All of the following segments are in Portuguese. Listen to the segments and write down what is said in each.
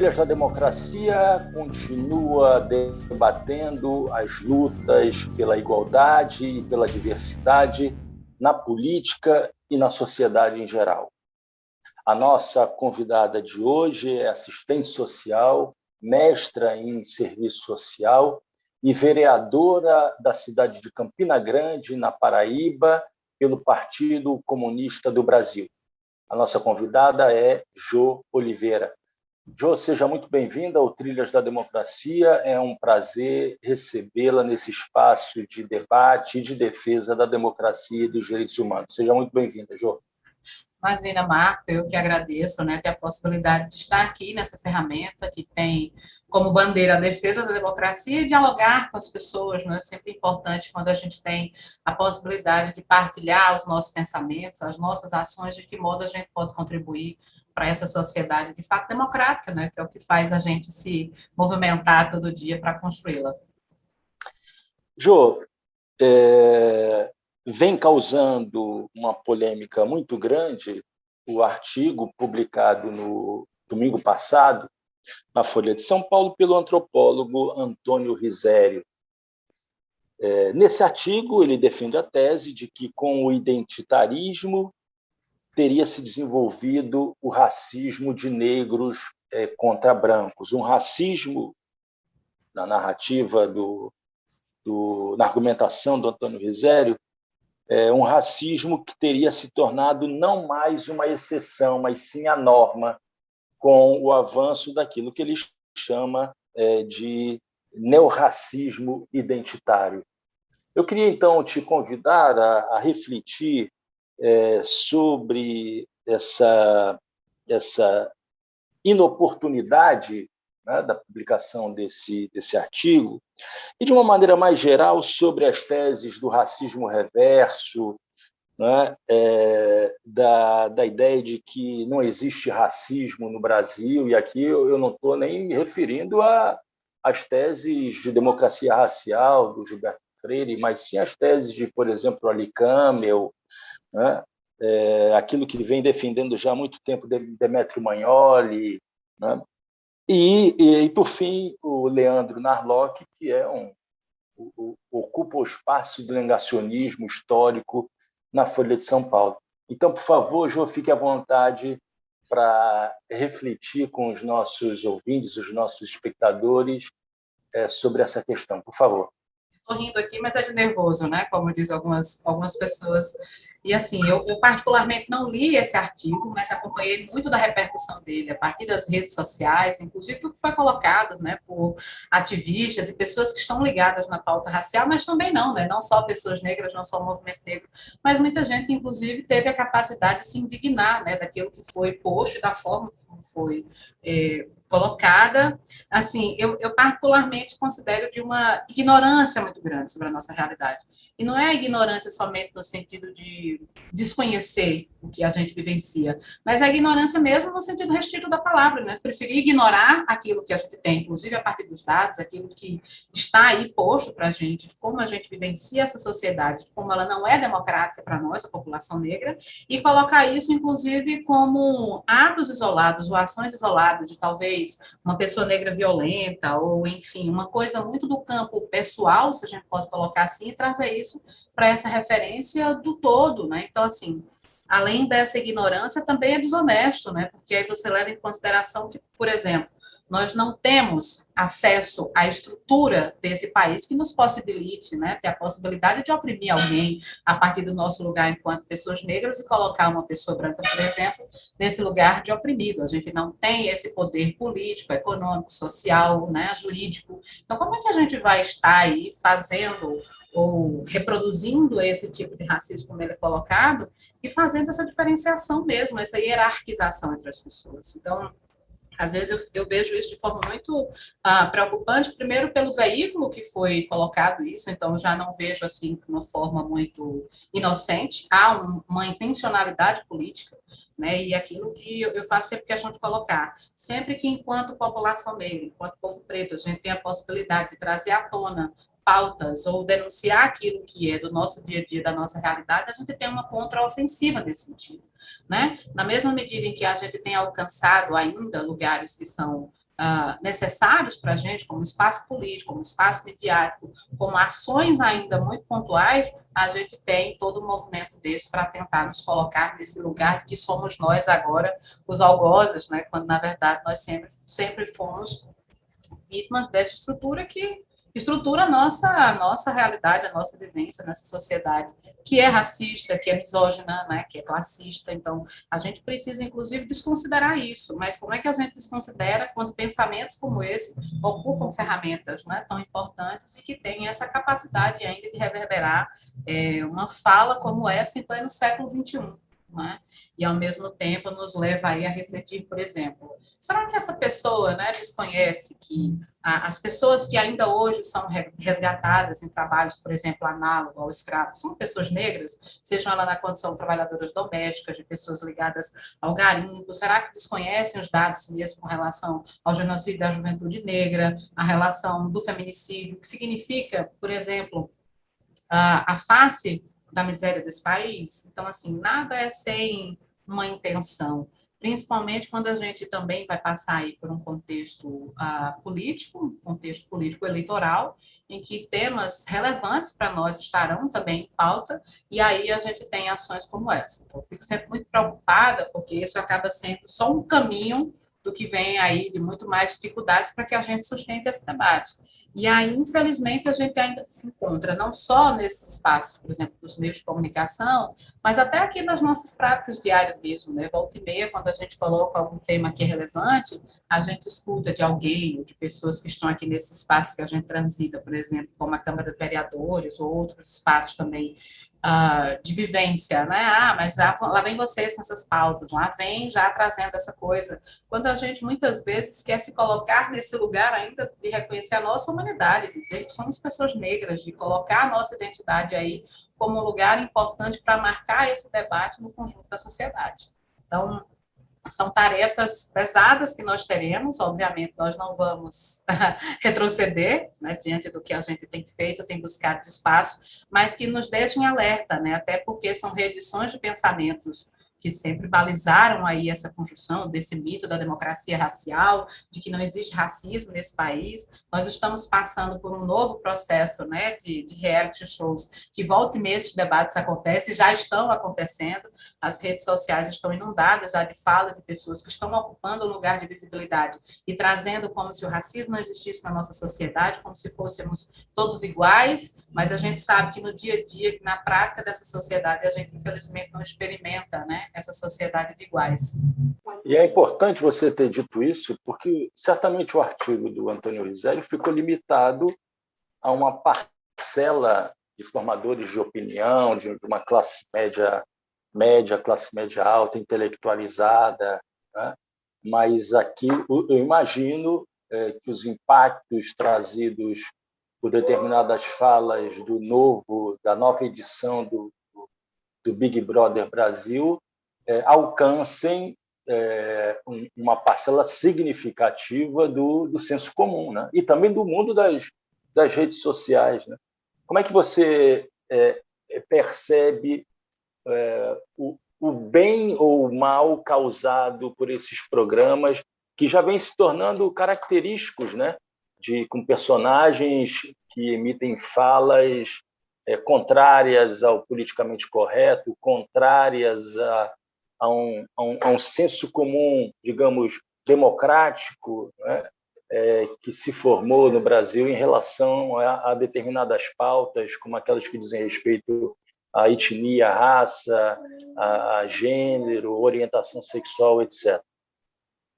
Trilhas da Democracia continua debatendo as lutas pela igualdade e pela diversidade na política e na sociedade em geral. A nossa convidada de hoje é assistente social, mestra em serviço social e vereadora da cidade de Campina Grande, na Paraíba, pelo Partido Comunista do Brasil. A nossa convidada é Jo Oliveira. Jo, seja muito bem-vinda ao Trilhas da Democracia. É um prazer recebê-la nesse espaço de debate e de defesa da democracia e dos direitos humanos. Seja muito bem-vinda, Jo. Imagina, Marco, eu que agradeço, né, ter a possibilidade de estar aqui nessa ferramenta que tem como bandeira a defesa da democracia e dialogar com as pessoas, né? É sempre importante quando a gente tem a possibilidade de partilhar os nossos pensamentos, as nossas ações, de que modo a gente pode contribuir para essa sociedade de fato democrática, né, que é o que faz a gente se movimentar todo dia para construí-la. Jo, vem causando uma polêmica muito grande o artigo publicado no domingo passado na Folha de São Paulo pelo antropólogo Antônio Risério. Nesse artigo, ele defende a tese de que, com o identitarismo, teria se desenvolvido o racismo de negros contra brancos, um racismo, na narrativa na argumentação do Antônio Risério, um racismo que teria se tornado não mais uma exceção, mas sim a norma, com o avanço daquilo que ele chama de neorracismo identitário. Eu queria, então, te convidar a refletir sobre essa inoportunidade, né, da publicação desse artigo, e, de uma maneira mais geral, sobre as teses do racismo reverso, né, da ideia de que não existe racismo no Brasil, e aqui eu não estou nem me referindo às teses de democracia racial do Gilberto Freire, mas sim às teses de, por exemplo, Ali Campbell, né, aquilo que vem defendendo já há muito tempo Demetrio Magnoli, né, e, por fim, o Leandro Narlock, que ocupa o espaço do negacionismo histórico na Folha de São Paulo. Então, por favor, Jo, fique à vontade para refletir com os nossos ouvintes, os nossos espectadores, sobre essa questão. Por favor. Estou rindo aqui, mas é de nervoso, né? Como diz algumas pessoas. E assim, eu particularmente não li esse artigo, mas acompanhei muito da repercussão dele a partir das redes sociais, inclusive porque foi colocado, né, por ativistas e pessoas que estão ligadas na pauta racial, mas também não, né? Não só pessoas negras, não só o movimento negro, mas muita gente, inclusive, teve a capacidade de se indignar, né, daquilo que foi posto e da forma como foi colocada. Assim, eu particularmente considero de uma ignorância muito grande sobre a nossa realidade. E não é a ignorância somente no sentido de desconhecer o que a gente vivencia, mas a ignorância mesmo no sentido restrito da palavra, né? Preferir ignorar aquilo que a gente tem, inclusive a partir dos dados, aquilo que está aí posto para a gente, de como a gente vivencia essa sociedade, de como ela não é democrática para nós, a população negra, e colocar isso, inclusive, como atos isolados ou ações isoladas de talvez uma pessoa negra violenta, ou, enfim, uma coisa muito do campo pessoal, se a gente pode colocar assim, e trazer isso para essa referência do todo, né? Então, assim, além dessa ignorância, também é desonesto, né? Porque aí você leva em consideração que, por exemplo, nós não temos acesso à estrutura desse país que nos possibilite, né, ter a possibilidade de oprimir alguém a partir do nosso lugar enquanto pessoas negras e colocar uma pessoa branca, por exemplo, nesse lugar de oprimido. A gente não tem esse poder político, econômico, social, né, jurídico. Então, como é que a gente vai estar aí fazendo ou reproduzindo esse tipo de racismo, como ele é colocado, e fazendo essa diferenciação mesmo, essa hierarquização entre as pessoas? Então, às vezes eu vejo isso de forma muito preocupante, primeiro pelo veículo que foi colocado isso, então já não vejo assim de uma forma muito inocente, há uma intencionalidade política, né, e aquilo que eu faço sempre questão de colocar, sempre que enquanto população negra, enquanto povo preto, a gente tem a possibilidade de trazer à tona pautas ou denunciar aquilo que é do nosso dia a dia, da nossa realidade, a gente tem uma contraofensiva nesse sentido, né? Na mesma medida em que a gente tem alcançado ainda lugares que são necessários para a gente, como espaço político, como espaço midiático, como ações ainda muito pontuais, a gente tem todo um movimento desse para tentar nos colocar nesse lugar de que somos nós agora os algozes, né, quando na verdade nós sempre fomos vítimas dessa estrutura que estrutura a nossa realidade, a nossa vivência nessa sociedade, que é racista, que é misógina, né, que é classista. Então, a gente precisa, inclusive, desconsiderar isso. Mas como é que a gente desconsidera quando pensamentos como esse ocupam ferramentas, né, tão importantes e que têm essa capacidade ainda de reverberar uma fala como essa em pleno século XXI? Né? E, ao mesmo tempo, nos leva aí a refletir, por exemplo, será que essa pessoa, né, desconhece que as pessoas que ainda hoje são resgatadas em trabalhos, por exemplo, análogo ao escravo, são pessoas negras, sejam elas na condição de trabalhadoras domésticas, de pessoas ligadas ao garimpo? Será que desconhecem os dados mesmo com relação ao genocídio da juventude negra, a relação do feminicídio, que significa, por exemplo, a face da miséria desse país? Então, assim, nada é sem uma intenção, principalmente quando a gente também vai passar aí por um contexto político, um contexto político eleitoral, em que temas relevantes para nós estarão também em pauta, e aí a gente tem ações como essa. Então, eu fico sempre muito preocupada, porque isso acaba sendo só um caminho do que vem aí de muito mais dificuldades para que a gente sustente esse debate. E aí, infelizmente, a gente ainda se encontra não só nesses espaços, por exemplo, dos meios de comunicação, mas até aqui nas nossas práticas diárias mesmo, né? Volta e meia, quando a gente coloca algum tema que é relevante, a gente escuta de alguém, ou de pessoas que estão aqui nesse espaço que a gente transita, por exemplo, como a Câmara de Vereadores, ou outros espaços também de vivência, né? Mas lá vem vocês com essas pautas, lá vem já trazendo essa coisa. Quando a gente muitas vezes quer se colocar nesse lugar ainda de reconhecer a nossa humanidade, de dizer que somos pessoas negras, de colocar a nossa identidade aí como um lugar importante para marcar esse debate no conjunto da sociedade. Então, são tarefas pesadas que nós teremos, obviamente nós não vamos retroceder, né, diante do que a gente tem feito, tem buscado de espaço, mas que nos deixem alerta, né, até porque são reedições de pensamentos que sempre balizaram aí essa construção desse mito da democracia racial, de que não existe racismo nesse país. Nós estamos passando por um novo processo, né, de reality shows, que volta e meia esses debates acontecem, já estão acontecendo, as redes sociais estão inundadas já de fala de pessoas que estão ocupando um lugar de visibilidade e trazendo como se o racismo não existisse na nossa sociedade, como se fôssemos todos iguais, mas a gente sabe que no dia a dia, que na prática dessa sociedade, a gente infelizmente não experimenta, né, essa sociedade de iguais. E é importante você ter dito isso, porque certamente o artigo do Antônio Rizzelli ficou limitado a uma parcela de formadores de opinião, de uma classe média, classe média alta, intelectualizada, né? Mas aqui eu imagino que os impactos trazidos por determinadas falas da nova edição do Big Brother Brasil alcancem uma parcela significativa do senso comum, né? E também do mundo das redes sociais, né? Como é que você percebe o bem ou o mal causado por esses programas que já vêm se tornando característicos, né? Com personagens que emitem falas contrárias ao politicamente correto, contrárias a um senso comum, digamos, democrático, né? Que se formou no Brasil em relação a determinadas pautas, como aquelas que dizem respeito à etnia, à raça, a gênero, orientação sexual, etc.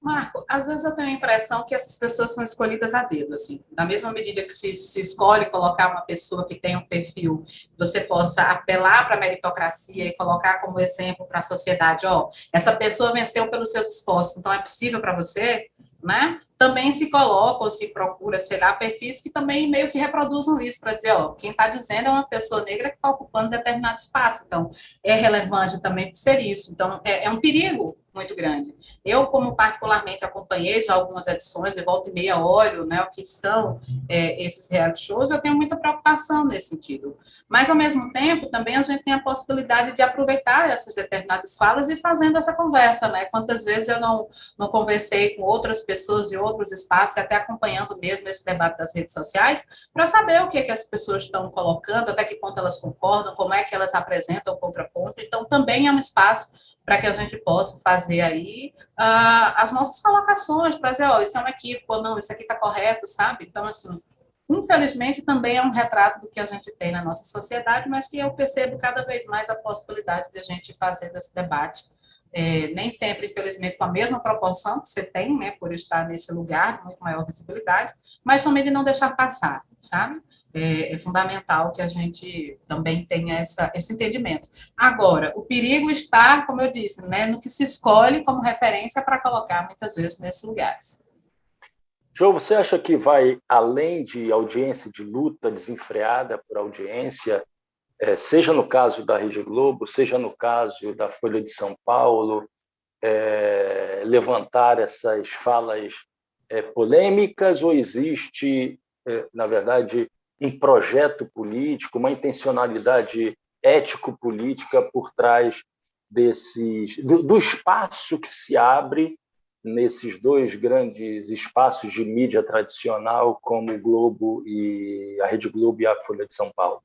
Marco, às vezes eu tenho a impressão que essas pessoas são escolhidas a dedo, assim, da mesma medida que se escolhe colocar uma pessoa que tem um perfil, você possa apelar para a meritocracia e colocar como exemplo para a sociedade, ó, essa pessoa venceu pelos seus esforços, então é possível para você, né? Também se coloca ou se procura, sei lá, perfis que também meio que reproduzam isso, para dizer, ó, quem está dizendo é uma pessoa negra que está ocupando determinado espaço, então é relevante também por ser isso, então é um perigo muito grande. Eu, como particularmente acompanhei já algumas edições, e volta e meia olho, né, o que são esses reality shows, eu tenho muita preocupação nesse sentido. Mas, ao mesmo tempo, também a gente tem a possibilidade de aproveitar essas determinadas falas e fazendo essa conversa, né? Quantas vezes eu não conversei com outras pessoas de outros espaços, e até acompanhando mesmo esse debate das redes sociais, para saber o que, que as pessoas estão colocando, até que ponto elas concordam, como é que elas apresentam o contraponto. Então, também é um espaço para que a gente possa fazer aí as nossas colocações, trazer, ó, isso é um equívoco, ou não, isso aqui está correto, sabe? Então, assim, infelizmente, também é um retrato do que a gente tem na nossa sociedade, mas que eu percebo cada vez mais a possibilidade de a gente fazer esse debate. Nem sempre, infelizmente, com a mesma proporção que você tem, né, por estar nesse lugar de muito maior visibilidade, mas também de não deixar passar, sabe? É fundamental que a gente também tenha esse entendimento. Agora, o perigo está, como eu disse, né, no que se escolhe como referência para colocar, muitas vezes, nesses lugares. João, você acha que vai além de audiência de luta desenfreada por audiência, seja no caso da Rede Globo, seja no caso da Folha de São Paulo, levantar essas falas polêmicas, ou existe, na verdade, um projeto político, uma intencionalidade ético-política por trás do espaço que se abre nesses dois grandes espaços de mídia tradicional, como o Globo e a Rede Globo e a Folha de São Paulo?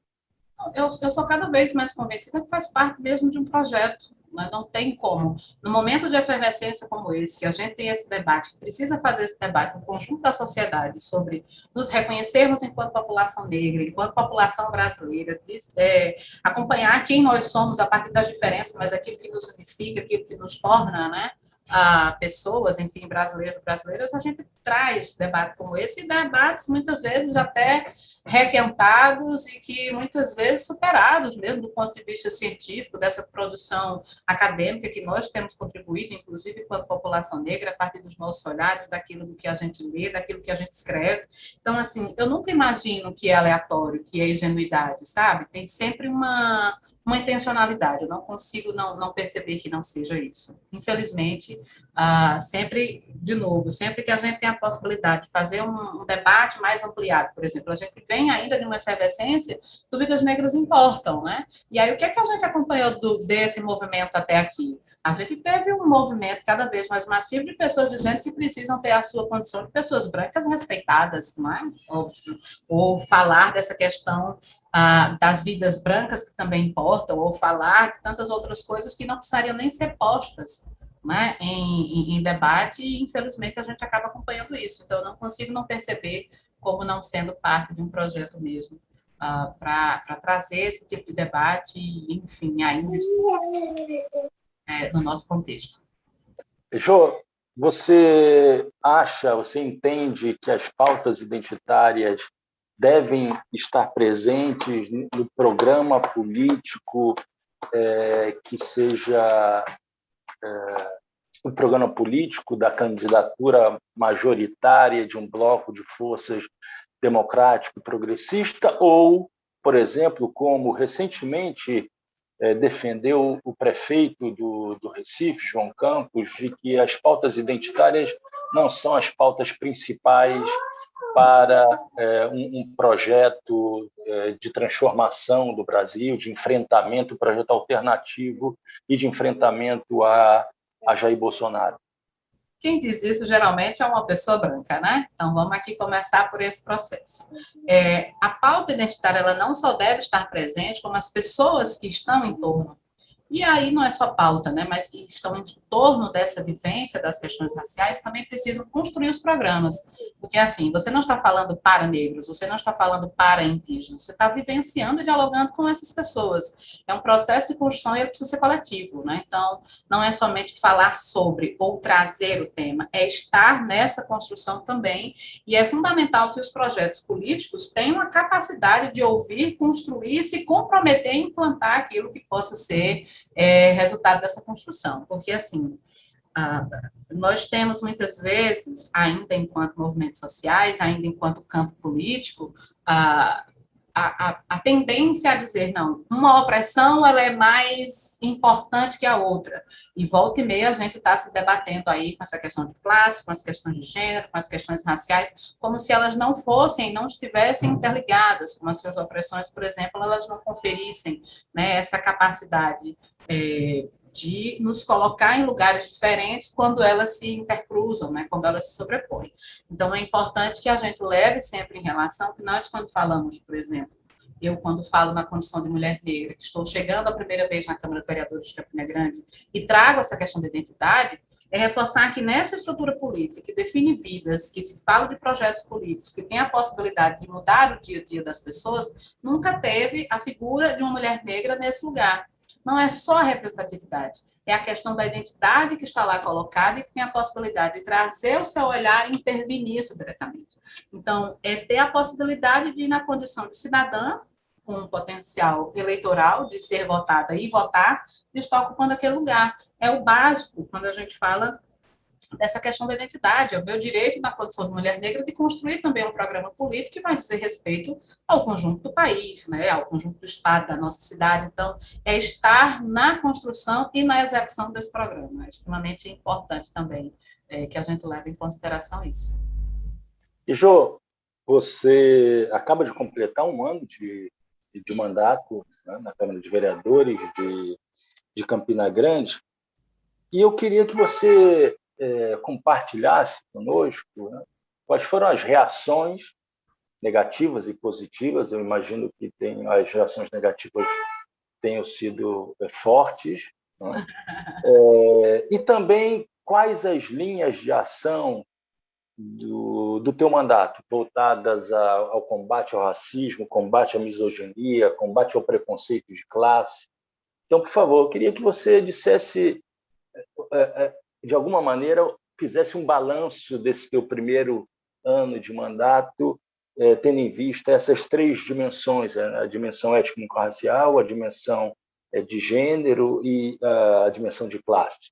Eu sou cada vez mais convencida que faz parte mesmo de um projeto, mas não tem como. No momento de efervescência como esse, que a gente tem esse debate, que precisa fazer esse debate no conjunto da sociedade sobre nos reconhecermos enquanto população negra, enquanto população brasileira, acompanhar quem nós somos a partir das diferenças, mas aquilo que nos unifica, aquilo que nos torna, né, a pessoas, enfim, brasileiros e brasileiras, a gente traz debate como esse, e debates muitas vezes até requentados e que muitas vezes superados mesmo do ponto de vista científico, dessa produção acadêmica que nós temos contribuído, inclusive enquanto população negra, a partir dos nossos olhares, daquilo do que a gente lê, daquilo que a gente escreve. Então, assim, eu nunca imagino que é aleatório, que é ingenuidade, sabe? Tem sempre uma intencionalidade, eu não consigo não perceber que não seja isso. Infelizmente, sempre, de novo, sempre que a gente tem a possibilidade de fazer um debate mais ampliado, por exemplo, a gente vem ainda de uma efervescência do Vidas Negras Importam, né? E aí, o que é que a gente acompanhou desse movimento até aqui? A gente teve um movimento cada vez mais massivo de pessoas dizendo que precisam ter a sua condição de pessoas brancas respeitadas, não é? Ou falar dessa questão das vidas brancas que também importam, ou falar de tantas outras coisas que não precisariam nem ser postas, né, em debate, e infelizmente a gente acaba acompanhando isso. Então, eu não consigo não perceber como não sendo parte de um projeto mesmo, para trazer esse tipo de debate, enfim, ainda no nosso contexto. Jô, você entende que as pautas identitárias devem estar presentes no programa político que seja o programa político da candidatura majoritária de um bloco de forças democrático e progressista, ou, por exemplo, como recentemente defendeu o prefeito do Recife, João Campos, de que as pautas identitárias não são as pautas principais para um projeto de transformação do Brasil, de enfrentamento, um projeto alternativo e de enfrentamento a Jair Bolsonaro. Quem diz isso geralmente é uma pessoa branca, né? Então vamos aqui começar por esse processo. A pauta identitária ela não só deve estar presente, como as pessoas que estão em torno. E aí não é só pauta, né, mas que estão em torno dessa vivência das questões raciais também precisam construir os programas. Porque, assim, você não está falando para negros, você não está falando para indígenas, você está vivenciando e dialogando com essas pessoas. É um processo de construção e ele precisa ser coletivo, né? Então, não é somente falar sobre ou trazer o tema, é estar nessa construção também. E é fundamental que os projetos políticos tenham a capacidade de ouvir, construir, se comprometer em implantar aquilo que possa ser resultado dessa construção, porque assim, nós temos muitas vezes, ainda enquanto movimentos sociais, ainda enquanto campo político, a tendência a dizer, não, uma opressão ela é mais importante que a outra, e volta e meia a gente está se debatendo aí com essa questão de classe, com as questões de gênero, com as questões raciais, como se elas não fossem, não estivessem interligadas, como se as opressões, por exemplo, elas não conferissem, né, essa capacidade de nos colocar em lugares diferentes quando elas se intercruzam, né, quando elas se sobrepõem. Então, é importante que a gente leve sempre em relação que nós, quando falamos, por exemplo, eu, quando falo na condição de mulher negra, que estou chegando a primeira vez na Câmara de Vereadores de Campina Grande e trago essa questão da identidade, é reforçar que nessa estrutura política que define vidas, que se fala de projetos políticos, que tem a possibilidade de mudar o dia a dia das pessoas, nunca teve a figura de uma mulher negra nesse lugar. Não é só a representatividade, é a questão da identidade que está lá colocada e que tem a possibilidade de trazer o seu olhar e intervir nisso diretamente. Então, é ter a possibilidade de, na condição de cidadã, com um potencial eleitoral de ser votada e votar, de estar ocupando aquele lugar. É o básico quando a gente fala dessa questão da identidade, é o meu direito na condição de mulher negra de construir também um programa político que vai dizer respeito ao conjunto do país, né, ao conjunto do estado, da nossa cidade. Então, é estar na construção e na execução desse programa. É extremamente importante também que a gente leve em consideração isso. E, Jô, você acaba de completar um ano de mandato, né, na Câmara de Vereadores de Campina Grande, e eu queria que você compartilhasse conosco, né, quais foram as reações negativas e positivas. Eu imagino que as reações negativas tenham sido fortes, né? E também quais as linhas de ação do teu mandato voltadas ao combate ao racismo, combate à misoginia, combate ao preconceito de classe. Então, por favor, eu queria que você dissesse, de alguma maneira, fizesse um balanço desse teu primeiro ano de mandato, tendo em vista essas três dimensões, a dimensão étnico-racial, a dimensão de gênero e a dimensão de classe.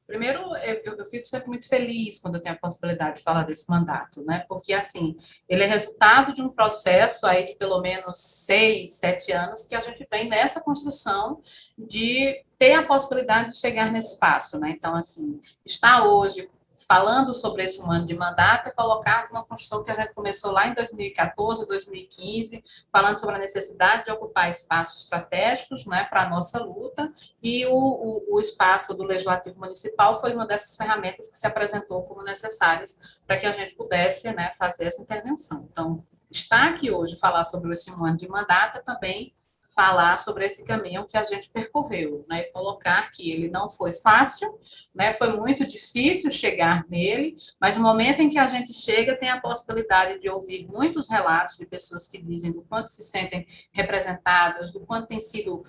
Primeiro, eu fico sempre muito feliz quando eu tenho a possibilidade de falar desse mandato, né? Porque, assim, ele é resultado de um processo aí de pelo menos 6, 7 anos que a gente vem nessa construção de ter a possibilidade de chegar nesse espaço, né? Então, assim, está hoje falando sobre esse ano de mandato é colocar uma construção que a gente começou lá em 2014, 2015, falando sobre a necessidade de ocupar espaços estratégicos, né, para a nossa luta, e o espaço do Legislativo Municipal foi uma dessas ferramentas que se apresentou como necessárias para que a gente pudesse, né, fazer essa intervenção. Então, estar aqui hoje falar sobre esse ano de mandato é também falar sobre esse caminho que a gente percorreu, né, e colocar que ele não foi fácil, né, foi muito difícil chegar nele, mas no momento em que a gente chega, tem a possibilidade de ouvir muitos relatos de pessoas que dizem do quanto se sentem representadas, do quanto tem sido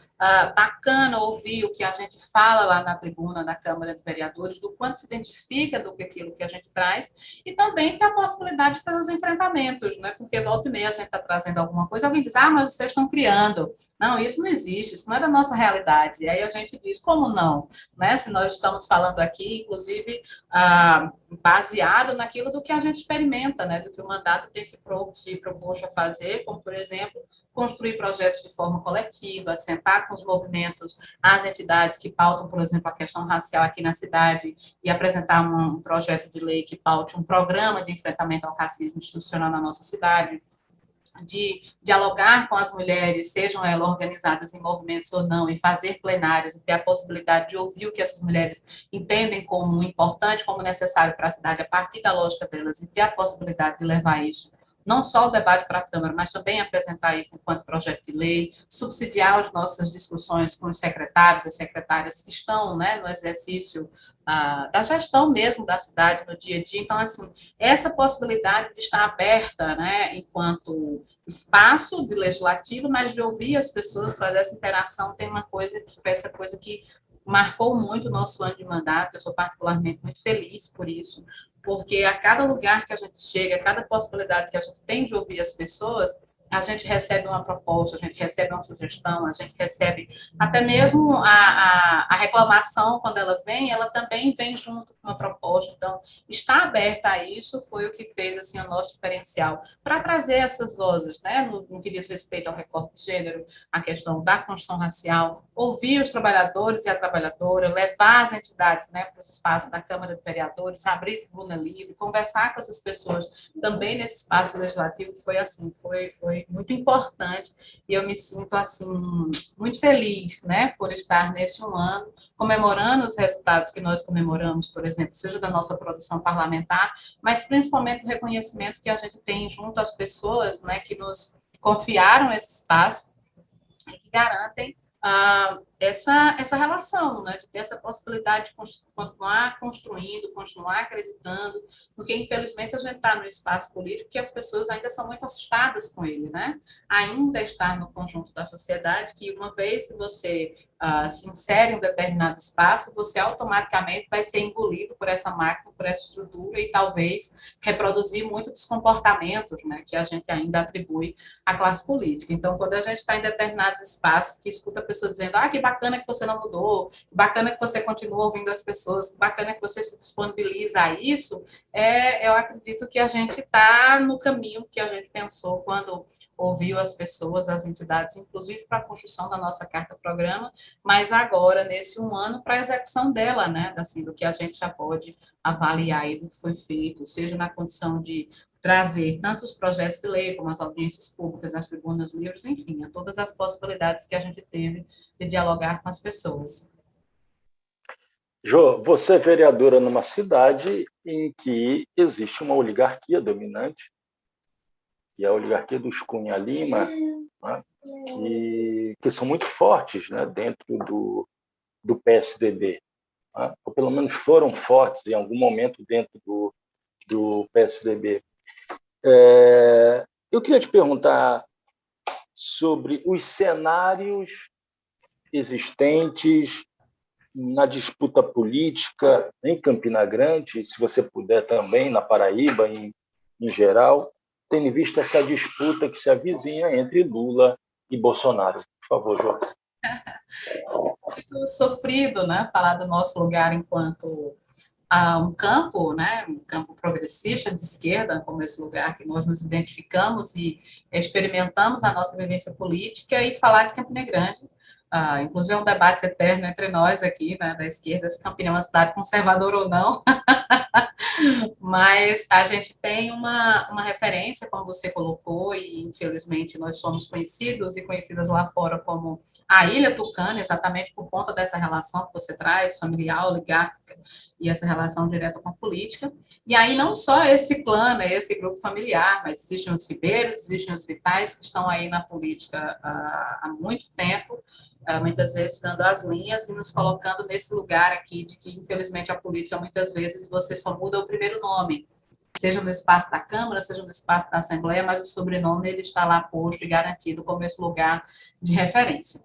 bacana ouvir o que a gente fala lá na tribuna da Câmara de Vereadores, do quanto se identifica do que aquilo que a gente traz, e também tem a possibilidade de fazer os enfrentamentos, né, porque volta e meia a gente está trazendo alguma coisa, alguém diz, mas vocês estão criando. Não, isso não existe, isso não é da nossa realidade. E aí a gente diz, como não? Né? Se nós estamos falando aqui, inclusive, baseado naquilo do que a gente experimenta, né? Do que o mandato tem se proposto a fazer, como, por exemplo, construir projetos de forma coletiva, sentar com os movimentos, as entidades que pautam, por exemplo, a questão racial aqui na cidade e apresentar um projeto de lei que paute um programa de enfrentamento ao racismo institucional na nossa cidade, de dialogar com as mulheres, sejam elas organizadas em movimentos ou não, e fazer plenárias, e ter a possibilidade de ouvir o que essas mulheres entendem como importante, como necessário para a cidade, a partir da lógica delas, e ter a possibilidade de levar isso, não só o debate para a Câmara, mas também apresentar isso enquanto projeto de lei, subsidiar as nossas discussões com os secretários e secretárias que estão, né, no exercício da gestão mesmo da cidade no dia a dia. Então, assim, essa possibilidade de estar aberta, né, enquanto espaço de legislativo, mas de ouvir as pessoas, fazer essa interação, tem uma coisa que foi essa coisa que marcou muito o nosso ano de mandato. Eu sou particularmente muito feliz por isso, porque a cada lugar que a gente chega, a cada possibilidade que a gente tem de ouvir as pessoas, a gente recebe uma proposta, a gente recebe uma sugestão, a gente recebe até mesmo a reclamação, quando ela também vem junto com uma proposta. Então, estar aberta a isso foi o que fez assim, o nosso diferencial, para trazer essas vozes, né, no que diz respeito ao recorte de gênero, a questão da construção racial, ouvir os trabalhadores e a trabalhadora, levar as entidades, né, para os espaços da Câmara de Vereadores, abrir tribuna livre, conversar com essas pessoas também nesse espaço legislativo, foi assim, foi foi muito importante e eu me sinto assim muito feliz, né, por estar neste um ano comemorando os resultados que nós comemoramos, por exemplo, seja da nossa produção parlamentar, mas principalmente o reconhecimento que a gente tem junto às pessoas, né, que nos confiaram esse espaço e que garantem essa relação, né, de ter essa possibilidade de continuar construindo, continuar acreditando, porque infelizmente a gente está no espaço político que as pessoas ainda são muito assustadas com ele, né? Ainda está no conjunto da sociedade que uma vez que você se insere em um determinado espaço, você automaticamente vai ser engolido por essa máquina, por essa estrutura e talvez reproduzir muito dos comportamentos, né, que a gente ainda atribui à classe política. Então, quando a gente está em determinados espaços que escuta a pessoa dizendo que bacana que você não mudou, que bacana que você continua ouvindo as pessoas, que bacana que você se disponibiliza a isso, eu acredito que a gente está no caminho que a gente pensou quando ouviu as pessoas, as entidades, inclusive para a construção da nossa carta-programa, mas agora, nesse um ano, para a execução dela, né, assim, do que a gente já pode avaliar aí do que foi feito, seja na condição de trazer tanto os projetos de lei, como as audiências públicas, as tribunas livres, enfim, a todas as possibilidades que a gente teve de dialogar com as pessoas. Jô, você é vereadora numa cidade em que existe uma oligarquia dominante, e a oligarquia dos Cunha Lima, né, que são muito fortes, né, dentro do PSDB, né, ou pelo menos foram fortes em algum momento dentro do PSDB. Eu queria te perguntar sobre os cenários existentes na disputa política em Campina Grande, se você puder também, na Paraíba, em geral, tendo visto essa disputa que se avizinha entre Lula e Bolsonaro. Por favor, Jô. Muito sofrido, né, falar do nosso lugar enquanto um campo, né, um campo progressista de esquerda, como esse lugar que nós nos identificamos e experimentamos a nossa vivência política, e falar de Campina Grande. Inclusive é um debate eterno entre nós aqui, né, da esquerda, se Campina é uma cidade conservadora ou não. Mas a gente tem uma referência, como você colocou, e infelizmente nós somos conhecidos e conhecidas lá fora como a Ilha Tucana, exatamente por conta dessa relação que você traz, familiar, oligárquica, e essa relação direta com a política. E aí não só esse clã, né, esse grupo familiar, mas existem os Ribeiros, existem os Vitais, que estão aí na política há muito tempo, muitas vezes dando as linhas e nos colocando nesse lugar aqui de que, infelizmente, a política, muitas vezes, você só muda o primeiro nome, seja no espaço da Câmara, seja no espaço da Assembleia, mas o sobrenome ele está lá posto e garantido como esse lugar de referência.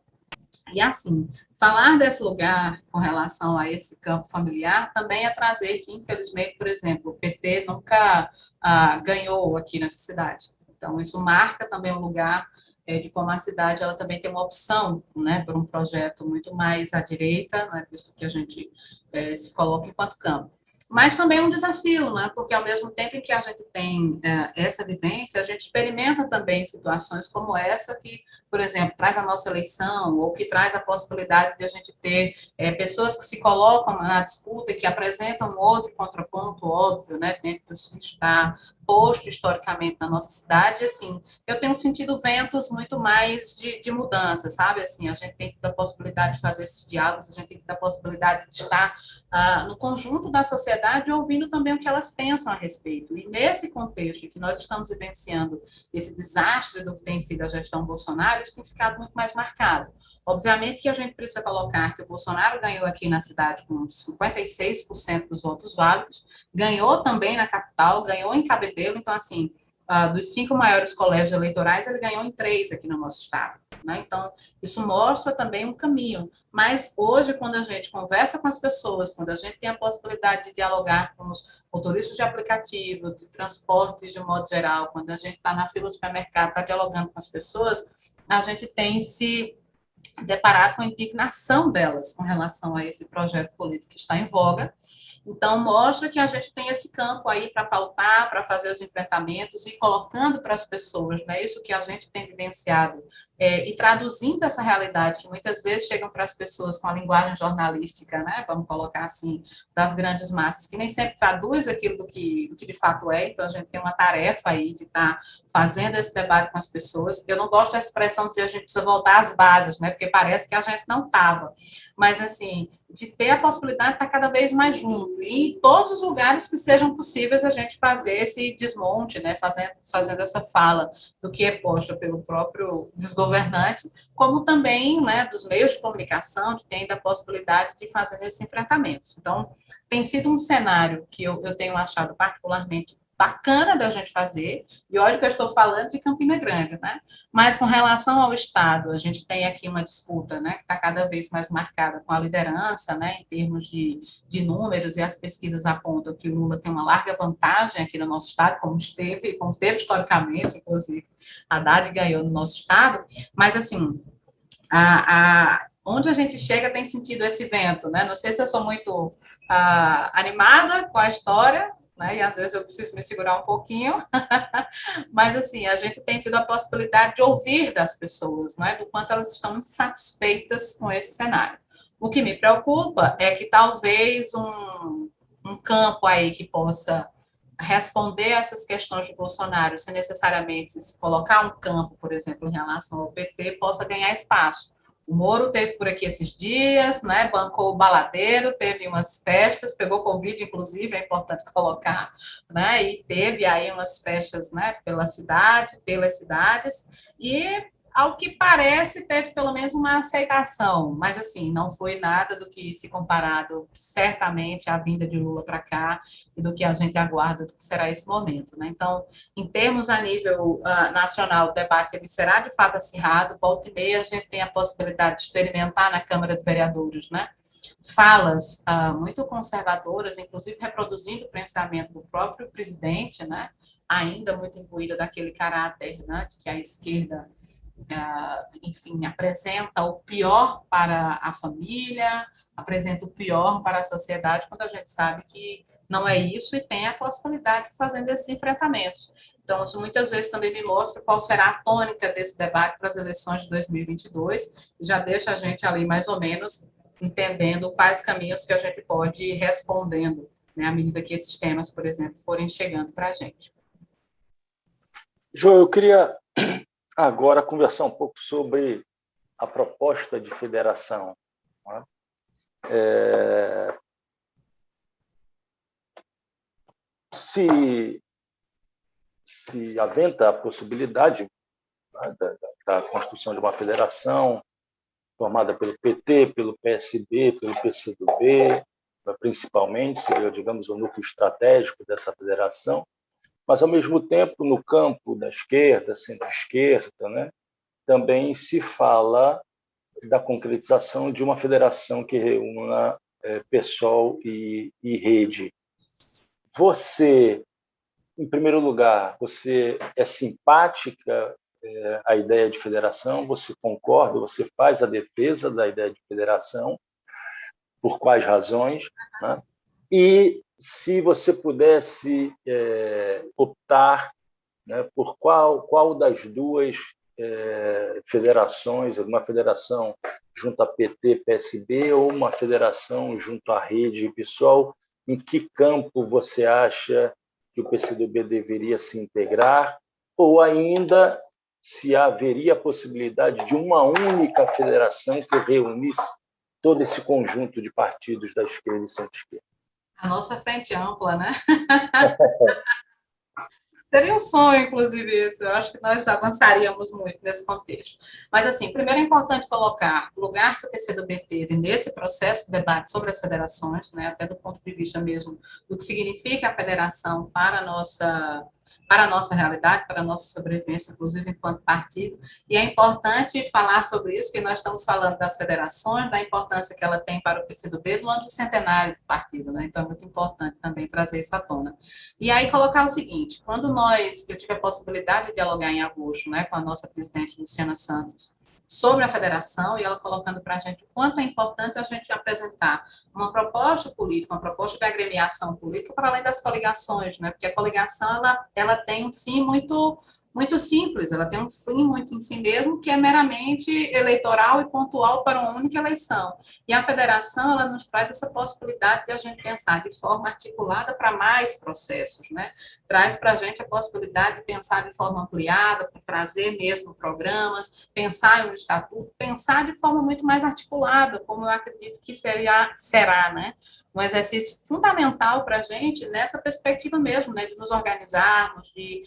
E, assim, falar desse lugar com relação a esse campo familiar também é trazer que, infelizmente, por exemplo, o PT nunca ganhou aqui nessa cidade. Então, isso marca também um lugar de como a cidade ela também tem uma opção, né, por um projeto muito mais à direita, né, visto que a gente se coloca enquanto campo. Mas também é um desafio, né, porque ao mesmo tempo em que a gente tem essa vivência, a gente experimenta também situações como essa que, por exemplo, traz a nossa eleição ou que traz a possibilidade de a gente ter pessoas que se colocam na disputa e que apresentam um outro contraponto óbvio, né, dentro do que está posto historicamente na nossa cidade. Assim, eu tenho sentido ventos muito mais de mudança, sabe? Assim, a gente tem que dar a possibilidade de fazer esses diálogos, a gente tem que dar a possibilidade de estar no conjunto da sociedade, ouvindo também o que elas pensam a respeito. E nesse contexto em que nós estamos vivenciando esse desastre do que tem sido a gestão Bolsonaro, isso tem ficado muito mais marcado. Obviamente que a gente precisa colocar que o Bolsonaro ganhou aqui na cidade com 56% dos votos válidos, ganhou também na capital, ganhou em Cabedelo, então, assim, dos 5 maiores colégios eleitorais, ele ganhou em 3 aqui no nosso estado, né? Então, isso mostra também um caminho. Mas hoje, quando a gente conversa com as pessoas, quando a gente tem a possibilidade de dialogar com os motoristas de aplicativo, de transportes de modo geral, quando a gente está na fila do supermercado, está dialogando com as pessoas, a gente tem se deparado com a indignação delas com relação a esse projeto político que está em voga. Então, mostra que a gente tem esse campo aí para pautar, para fazer os enfrentamentos e colocando para as pessoas, né, isso que a gente tem vivenciado, e traduzindo essa realidade, que muitas vezes chegam para as pessoas com a linguagem jornalística, né, vamos colocar assim, das grandes massas, que nem sempre traduz aquilo do que de fato é, então a gente tem uma tarefa aí de estar fazendo esse debate com as pessoas. Eu não gosto dessa expressão de dizer a gente precisa voltar às bases, né, porque parece que a gente não estava, mas assim, de ter a possibilidade de estar cada vez mais junto, e em todos os lugares que sejam possíveis a gente fazer esse desmonte, né, fazendo essa fala do que é posto pelo próprio desgovernante, como também, né, dos meios de comunicação, que tem ainda a possibilidade de fazer esses enfrentamentos. Então, tem sido um cenário que eu tenho achado particularmente bacana da gente fazer, e olha que eu estou falando de Campina Grande, né? Mas com relação ao Estado, a gente tem aqui uma disputa, né, que está cada vez mais marcada com a liderança, né, em termos de números, e as pesquisas apontam que o Lula tem uma larga vantagem aqui no nosso Estado, como teve historicamente, inclusive, Haddad ganhou no nosso Estado, mas assim, onde a gente chega tem sentido esse vento, né? Não sei se eu sou muito animada com a história, né? E às vezes eu preciso me segurar um pouquinho, mas assim, a gente tem tido a possibilidade de ouvir das pessoas, né? Do quanto elas estão insatisfeitas com esse cenário. O que me preocupa é que talvez um campo aí que possa responder essas questões de Bolsonaro, sem necessariamente se colocar um campo, por exemplo, em relação ao PT, possa ganhar espaço. O Moro teve por aqui esses dias, né, bancou o baladeiro, teve umas festas, pegou Covid, inclusive, é importante colocar, né, e teve aí umas festas, né, pela cidade, pelas cidades, e ao que parece, teve pelo menos uma aceitação, mas assim, não foi nada do que se comparado certamente à vinda de Lula para cá e do que a gente aguarda do que será esse momento, né? Então, em termos a nível nacional, o debate ele será de fato acirrado, volta e meia a gente tem a possibilidade de experimentar na Câmara de Vereadores, né? Falas muito conservadoras, inclusive reproduzindo o pensamento do próprio presidente, né? Ainda muito imbuída daquele caráter, né, que a esquerda enfim, apresenta o pior para a família, apresenta o pior para a sociedade, quando a gente sabe que não é isso e tem a possibilidade de fazer esses enfrentamentos. Então, isso muitas vezes também me mostra qual será a tônica desse debate para as eleições de 2022, e já deixa a gente ali mais ou menos entendendo quais caminhos que a gente pode ir respondendo, né, à medida que esses temas, por exemplo, forem chegando para a gente. Jo, eu queria agora conversar um pouco sobre a proposta de federação. Né? Se aventa a possibilidade, né, da construção de uma federação formada pelo PT, pelo PSB, pelo PCdoB, principalmente, seria, digamos, o núcleo estratégico dessa federação, mas, ao mesmo tempo, no campo da esquerda, centro-esquerda, né, também se fala da concretização de uma federação que reúna PSOL e Rede. Você, em primeiro lugar, você é simpática à ideia de federação? Você concorda? Você faz a defesa da ideia de federação? Por quais razões? Né? E se você pudesse optar, né, por qual das duas federações, uma federação junto a PT, PSB, ou uma federação junto à Rede e PSOL, em que campo você acha que o PCdoB deveria se integrar, ou ainda se haveria a possibilidade de uma única federação que reunisse todo esse conjunto de partidos da esquerda e centro-esquerda? A nossa frente ampla, né? Seria um sonho, inclusive, isso. Eu acho que nós avançaríamos muito nesse contexto. Mas, assim, primeiro é importante colocar o lugar que o PCdoB teve nesse processo de debate sobre as federações, né, até do ponto de vista mesmo do que significa a federação para a nossa realidade, para a nossa sobrevivência, inclusive enquanto partido. E é importante falar sobre isso, que nós estamos falando das federações, da importância que ela tem para o PCdoB do ano do centenário do partido, né? Então, é muito importante também trazer isso à tona. E aí colocar o seguinte, quando eu tive a possibilidade de dialogar em agosto, né, com a nossa presidente Luciana Santos, sobre a federação, e ela colocando para a gente o quanto é importante a gente apresentar uma proposta política, uma proposta de agremiação política, para além das coligações, né? Porque a coligação, ela tem um fim muito simples, ela tem um fim muito em si mesmo, que é meramente eleitoral e pontual para uma única eleição. E a federação, ela nos traz essa possibilidade de a gente pensar de forma articulada para mais processos, né? Traz para a gente a possibilidade de pensar de forma ampliada, para trazer mesmo programas, pensar em um estatuto, pensar de forma muito mais articulada, como eu acredito que será, né? Um exercício fundamental para a gente nessa perspectiva mesmo, né? De nos organizarmos, de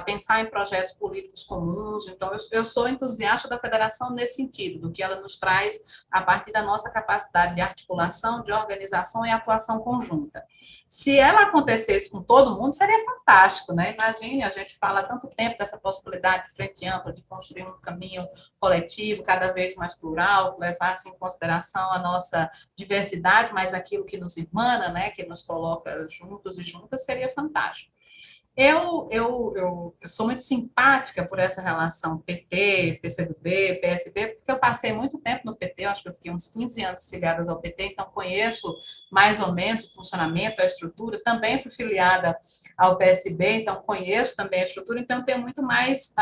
pensar em projetos políticos comuns. Então, eu sou entusiasta da federação nesse sentido, do que ela nos traz a partir da nossa capacidade de articulação, de organização e atuação conjunta. Se ela acontecesse com todo mundo, seria fantástico, né? Imagine, a gente fala há tanto tempo dessa possibilidade de frente ampla, de construir um caminho coletivo cada vez mais plural, que levasse em consideração a nossa diversidade, mas aquilo que nos irmana, né, que nos coloca juntos e juntas, seria fantástico. Eu sou muito simpática por essa relação PT, PCdoB, PSB, porque eu passei muito tempo no PT, eu acho que eu fiquei uns 15 anos filiada ao PT, então conheço mais ou menos o funcionamento, a estrutura. Também fui filiada ao PSB, então conheço também a estrutura, então tenho muito mais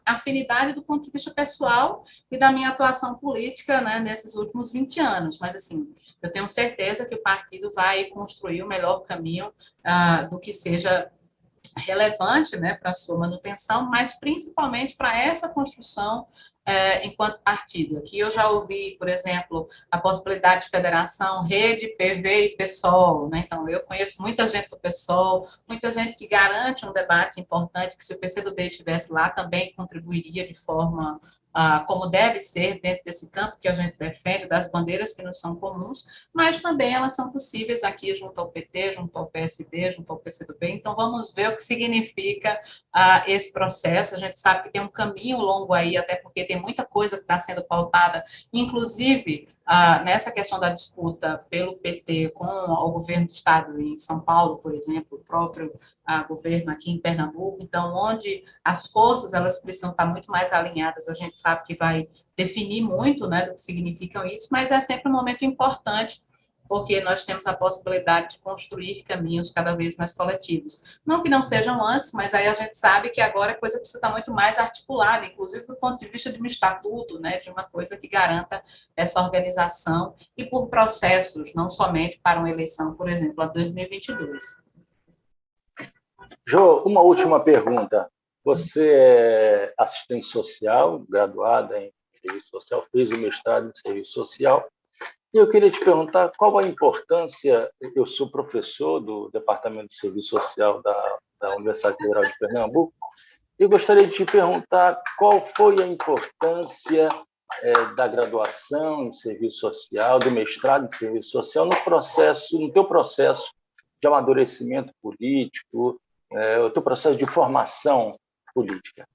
afinidade do ponto de vista pessoal e da minha atuação política, né, nesses últimos 20 anos. Mas, assim, eu tenho certeza que o partido vai construir o melhor caminho do que seja relevante, né, para a sua manutenção, mas principalmente para essa construção enquanto partido. Aqui eu já ouvi, por exemplo, a possibilidade de federação, rede, PV e PSOL, né? Então, eu conheço muita gente do PSOL, muita gente que garante um debate importante, que se o PCdoB estivesse lá, também contribuiria de forma como deve ser dentro desse campo que a gente defende, das bandeiras que nos são comuns, mas também elas são possíveis aqui junto ao PT, junto ao PSB, junto ao PCdoB. Então, vamos ver o que significa esse processo. A gente sabe que tem um caminho longo aí, até porque tem muita coisa que está sendo pautada, inclusive nessa questão da disputa pelo PT com o governo do Estado em São Paulo, por exemplo, o próprio governo aqui em Pernambuco. Então, onde as forças elas precisam estar muito mais alinhadas, a gente sabe que vai definir muito, né, do que significam isso, mas é sempre um momento importante, porque nós temos a possibilidade de construir caminhos cada vez mais coletivos. Não que não sejam antes, mas aí a gente sabe que agora a coisa precisa estar muito mais articulada, inclusive do ponto de vista de um estatuto, né, de uma coisa que garanta essa organização e por processos, não somente para uma eleição, por exemplo, a 2022. Jô, uma última pergunta. Você é assistente social, graduada em serviço social, fez o mestrado em serviço social. E eu queria te perguntar qual a importância, eu sou professor do Departamento de Serviço Social da Universidade Federal de Pernambuco, e eu gostaria de te perguntar qual foi a importância da graduação em serviço social, do mestrado em serviço social, no teu processo de amadurecimento político, o teu processo de formação política.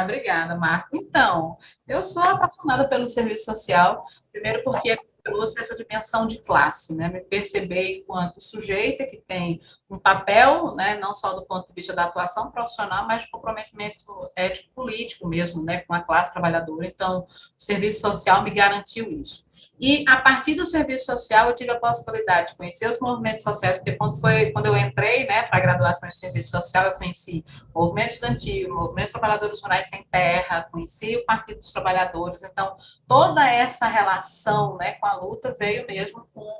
Obrigada, Marco. Então, eu sou apaixonada pelo serviço social, primeiro porque trouxe essa dimensão de classe, né? Me perceber enquanto sujeita que tem um papel, né, não só do ponto de vista da atuação profissional, mas de comprometimento ético-político mesmo, né, com a classe trabalhadora. Então, o serviço social me garantiu isso. E, a partir do serviço social, eu tive a possibilidade de conhecer os movimentos sociais, porque quando eu entrei, né, para a graduação em serviço social, eu conheci o movimento estudantil, o movimento dos trabalhadores rurais sem terra, conheci o Partido dos Trabalhadores. Então, toda essa relação, né, com a luta veio mesmo com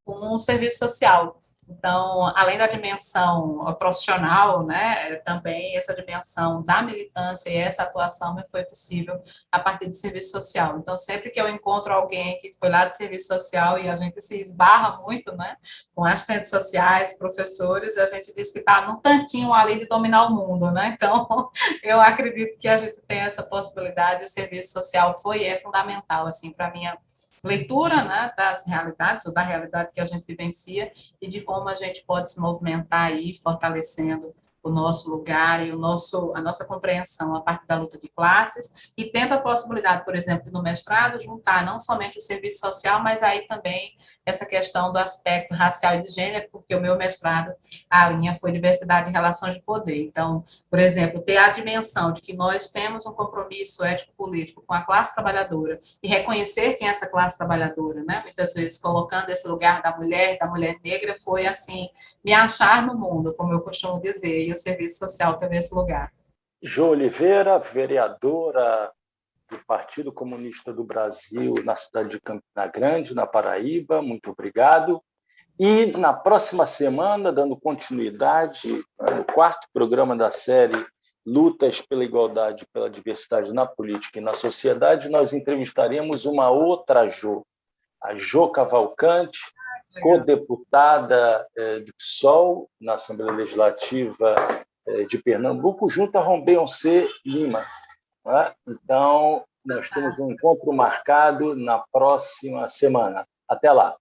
o serviço social. Então, além da dimensão profissional, né, também essa dimensão da militância e essa atuação me foi possível a partir do serviço social. Então, sempre que eu encontro alguém que foi lá do serviço social e a gente se esbarra muito, né, com assistentes sociais, professores, a gente diz que está num tantinho ali de dominar o mundo, né? Então, eu acredito que a gente tem essa possibilidade, o serviço social foi e é fundamental, assim, para a minha leitura, né, das realidades, ou da realidade que a gente vivencia, e de como a gente pode se movimentar aí, fortalecendo o nosso lugar e a nossa compreensão a partir da luta de classes, e tendo a possibilidade, por exemplo, no mestrado, juntar não somente o serviço social, mas aí também essa questão do aspecto racial e de gênero, porque o meu mestrado, a linha foi diversidade e relações de poder. Então, por exemplo, ter a dimensão de que nós temos um compromisso ético-político com a classe trabalhadora e reconhecer quem é essa classe trabalhadora, né? Muitas vezes colocando esse lugar da mulher negra, foi assim, me achar no mundo, como eu costumo dizer, e o serviço social teve esse lugar. Jo Oliveira, vereadora do Partido Comunista do Brasil na cidade de Campina Grande, na Paraíba, muito obrigado. E na próxima semana, dando continuidade no quarto programa da série Lutas pela Igualdade e pela Diversidade na Política e na Sociedade, nós entrevistaremos uma outra Jo, a Jo Cavalcante, co-deputada do PSOL na Assembleia Legislativa de Pernambuco, junto a Rombeyoncé Lima. Né? Então, nós temos um encontro marcado na próxima semana. Até lá.